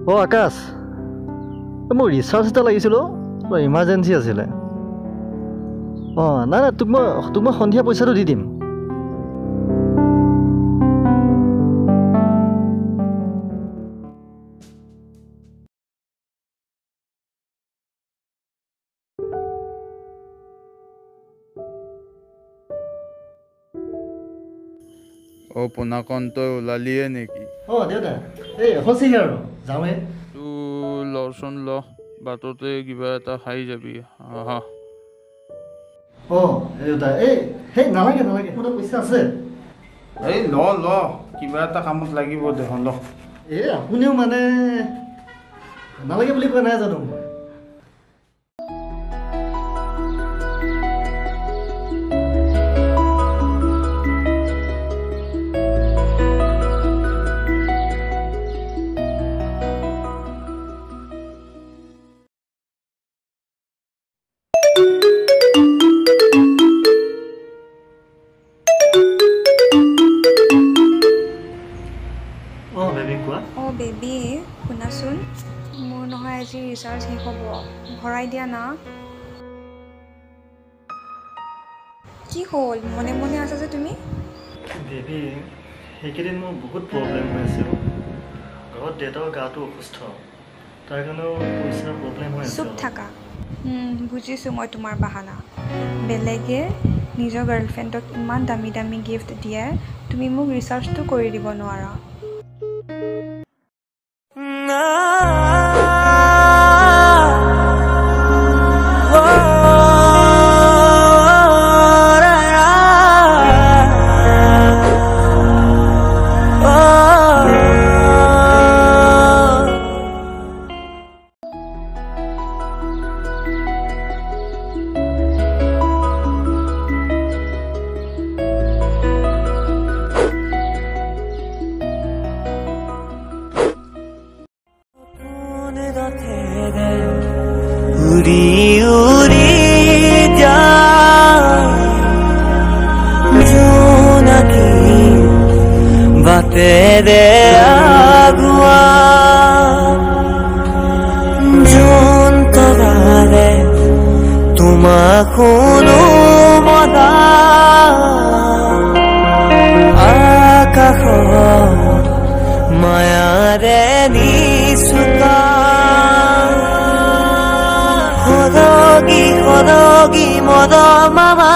অ আকাশ মোৰ ৰিচাৰ্জ এটা লাগিছিল ইমাৰ্জেঞ্চি আছিলে নাই নাই তোক মই সন্ধিয়া পইচাটো দি দিম পোনাকণ তই ওলালিয়ে নেকি দেউতা এই হৈছেহি আৰু যাওঁহে তোৰ লচোন ল বাটতে কিবা এটা খাই যাবি দেউতা এই নালাগে মোৰ তাত পইচা আছে এই ল কিবা এটা কামত লাগিব দেখোন ল আপুনিও মানে নালাগে বুলি কোৱা নাই জানো বেবী শুনাচোন মোৰ নহয় আজি ৰিচাৰ্জ শেষ হ'ব ভৰাই দিয়া না কি হ'ল মনে মনে আছা যে তুমি বেবী সেইকেইদিন মোৰ বহুত প্ৰব্লেম হৈ আছে ঘৰত দেউতাৰ গাটো অসুস্থ তাৰ কাৰণেও পইচাৰ প্ৰব্লেম হৈ আছে চুপ থাকা বুজিছোঁ মই তোমাৰ বাহানা বেলেগে নিজৰ গাৰ্লফ্ৰেণ্ডক ইমান দামী দামী গিফ্ট দিয়ে তুমি মোক ৰিচাৰ্জটো কৰি দিব নোৱাৰা तेरे आगुआ जोन तरारे तुमा खुनु मदा आकाश मायारे निसुका हदगी मद मामा